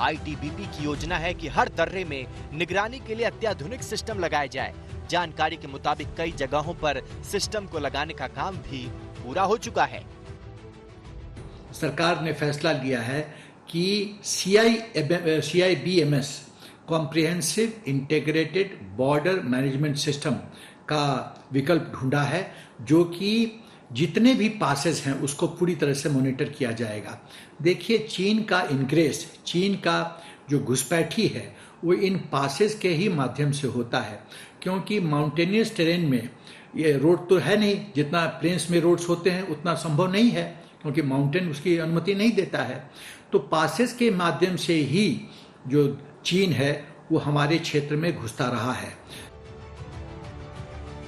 ITBP की योजना है कि हर दर्रे में निगरानी के लिए अत्याधुनिक सिस्टम लगाया जाए। जानकारी के मुताबिक कई जगहों पर सिस्टम को लगाने का काम भी पूरा हो चुका है। सरकार ने फैसला लिया है कि CIBMS comprehensive integrated border management system का विकल्प ढूंढा है, जो कि जितने भी पासेस हैं उसको पूरी तरह से मॉनिटर किया जाएगा। देखिए, चीन का इनग्रेस, चीन का जो घुसपैठी है वो इन पासेस के ही माध्यम से होता है, क्योंकि माउंटेनियस टेरेन में ये रोड तो है नहीं, जितना प्लेन्स में रोड्स होते हैं उतना संभव नहीं है, क्योंकि माउंटेन उसकी अनुमति नहीं देता है। तो पासेस के माध्यम से ही जो चीन है वो हमारे क्षेत्र में घुसता रहा है।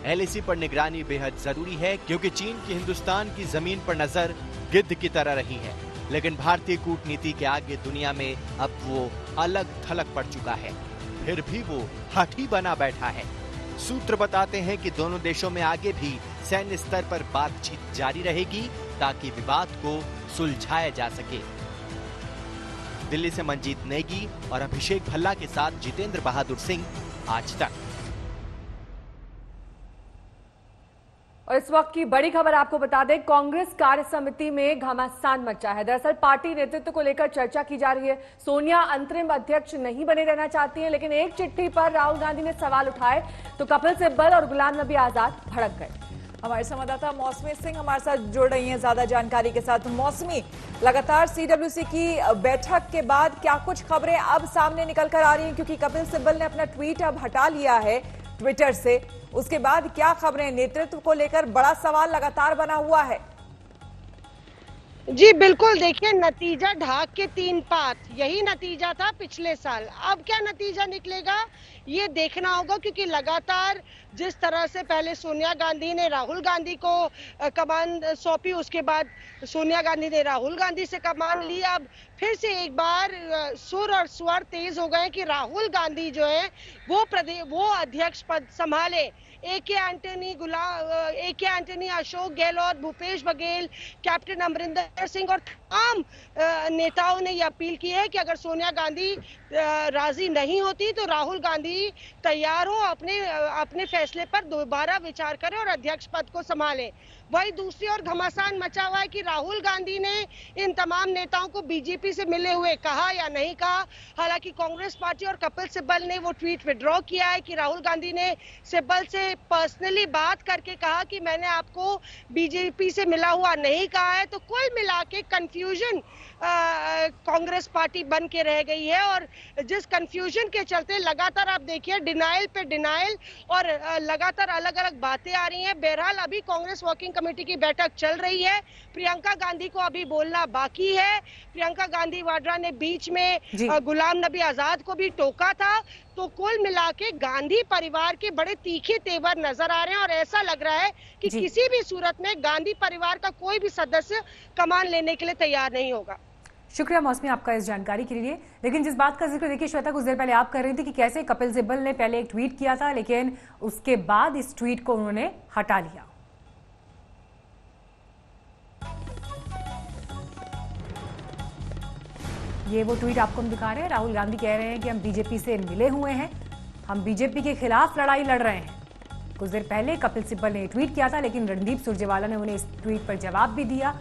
LAC पर निगरानी बेहद जरूरी है, क्योंकि चीन की हिंदुस्तान की जमीन पर नजर गिद्ध की तरह रही है, लेकिन भारतीय कूटनीति के आगे दुनिया में अब वो अलग थलग पड़ चुका है। फिर भी वो हठी बना बैठा है। सूत्र बताते हैं कि दोनों देशों में आगे भी सैन्य स्तर पर बातचीत जारी रहेगी ताकि विवाद को सुलझाया जा सके। दिल्ली से मंजीत नेगी और अभिषेक भल्ला के साथ जितेंद्र बहादुर सिंह, आज तक। और इस वक्त की बड़ी खबर आपको बता दें, कांग्रेस कार्य समिति में घमासान मचा है। दरअसल पार्टी नेतृत्व को लेकर चर्चा की जा रही है। सोनिया अंतरिम अध्यक्ष नहीं बने रहना चाहती हैं, लेकिन एक चिट्ठी पर राहुल गांधी ने सवाल उठाए तो कपिल सिब्बल और गुलाम नबी आजाद भड़क गए। हमारे संवाददाता मौसमी सिंह हमारे साथ जुड़ रही हैं ज्यादा जानकारी के साथ। मौसमी, लगातार CWC की बैठक के बाद क्या कुछ खबरें अब सामने निकल कर आ रही हैं, क्योंकि कपिल सिब्बल ने अपना ट्वीट अब हटा लिया है ट्विटर से, उसके बाद क्या खबरें? नेतृत्व को लेकर बड़ा सवाल लगातार बना हुआ है। जी बिल्कुल, देखिए, नतीजा ढाक के 3 पात, यही नतीजा था पिछले साल। अब क्या नतीजा निकलेगा ये देखना होगा, क्योंकि लगातार जिस तरह से पहले सोनिया गांधी ने राहुल गांधी को कमान सौंपी, उसके बाद सोनिया गांधी ने राहुल गांधी से कमान ली, अब फिर से एक बार सुर और स्वर तेज हो गए कि राहुल गांधी जो है वो अध्यक्ष पद संभाले। AK Antony, Ashok Gehlot, Bhupesh Baghel, captain Amarinder Singh और तमाम नेताओं ने यह अपील की है कि अगर सोनिया गांधी राजी नहीं होती तो राहुल गांधी तैयार हो अपने फैसले पर दोबारा विचार करें और अध्यक्ष पद को संभालें। वही दूसरी ओर घमासान मचा हुआ है कि राहुल गांधी ने इन तमाम नेताओं को BJP से मिले हुए कहा या नहीं कहा। हालांकि कांग्रेस पार्टी और कपिल सिब्बल ने वो ट्वीट विड्रॉ किया है कि राहुल गांधी ने सिब्बल से पर्सनली बात करके कहा कि मैंने आपको BJP से मिला हुआ नहीं कहा है। तो कुल मिला के कंफ्यूजन कांग्रेस पार्टी बन के रह गई है, और जिस कंफ्यूजन के चलते लगातार आप देखिए डिनाइल पे डिनाइल और लगातार अलग अलग बातें आ रही हैं। बहरहाल अभी कांग्रेस वर्किंग कमेटी की बैठक चल रही है। प्रियंका गांधी को अभी बोलना बाकी है। प्रियंका गांधी वाड्रा ने बीच में गुलाम नबी आजाद को भी टोका था। तो कुल मिला के गांधी परिवार के बड़े तीखे तेवर नजर आ रहे हैं, और ऐसा लग रहा है कि किसी भी सूरत में गांधी परिवार का कोई भी सदस्य कमान लेने के लिए तैयार नहीं होगा। शुक्रिया मौसमी आपका इस जानकारी के लिए। लेकिन जिस बात का जिक्र देखिए श्वेता, कुछ देर पहले आप कर रही थी कि कैसे कपिल सिब्बल ने पहले एक ट्वीट किया था, लेकिन उसके बाद इस ट्वीट को उन्होंने हटा लिया। ये वो ट्वीट आपको हम दिखा रहे हैं। राहुल गांधी कह रहे हैं कि हम BJP से मिले हुए हैं, हम BJP के खिलाफ लड़ाई लड़ रहे हैं। कुछ देर पहले कपिल सिब्बल ने ट्वीट किया था, लेकिन रणदीप सुरजेवाला ने उन्हें इस ट्वीट पर जवाब भी दिया।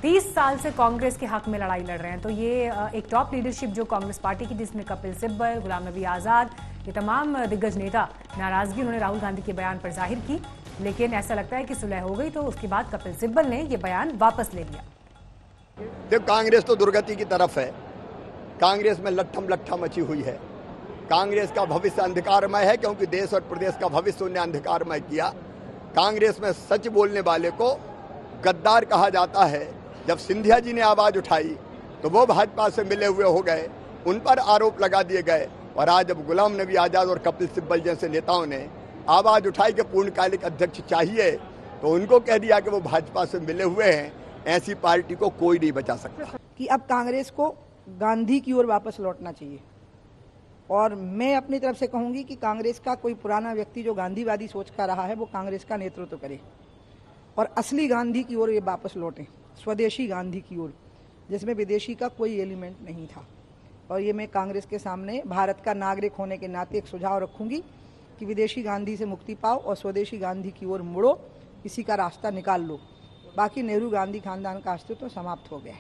30 साल से कांग्रेस के हक में लड़ाई लड़ रहे हैं, तो ये एक टॉप लीडरशिप जो कांग्रेस पार्टी की, जिसमें कपिल सिब्बल, गुलाम नबी आजाद, ये तमाम दिग्गज नेता, नाराजगी उन्होंने राहुल गांधी के बयान पर जाहिर की, लेकिन ऐसा लगता है कि सुलह हो गई, तो उसके बाद कपिल सिब्बल ने ये बयान वापस ले लिया। देखो, कांग्रेस तो दुर्गति की तरफ है। कांग्रेस में लट्ठम लट्ठा मची हुई है। कांग्रेस का भविष्य अंधकारमय है, क्योंकि देश और प्रदेश का भविष्य उन्हें अंधकारमय किया। कांग्रेस में सच बोलने वाले को गद्दार कहा जाता है। जब सिंधिया जी ने आवाज उठाई तो वो भाजपा से मिले हुए हो गए, उन पर आरोप लगा दिए गए, और आज जब गुलाम नबी आजाद और कपिल सिब्बल जैसे नेताओं ने आवाज उठाई कि पूर्णकालिक अध्यक्ष चाहिए, तो उनको कह दिया कि वो भाजपा से मिले हुए हैं। ऐसी पार्टी को कोई नहीं बचा सकता। कि अब कांग्रेस को गांधी की ओर वापस लौटना चाहिए, और मैं अपनी तरफ से कहूंगी कि कांग्रेस का कोई पुराना व्यक्ति जो गांधीवादी सोच का रहा है, वो कांग्रेस का नेतृत्व करे और असली गांधी की ओर ये वापस लौटे, स्वदेशी गांधी की ओर, जिसमें विदेशी का कोई एलिमेंट नहीं था। और ये मैं कांग्रेस के सामने भारत का नागरिक होने के नाते एक सुझाव रखूंगी कि विदेशी गांधी से मुक्ति पाओ और स्वदेशी गांधी की ओर मुड़ो, इसी का रास्ता निकाल लो। बाकी नेहरू गांधी खानदान का अस्तित्व समाप्त हो गया है।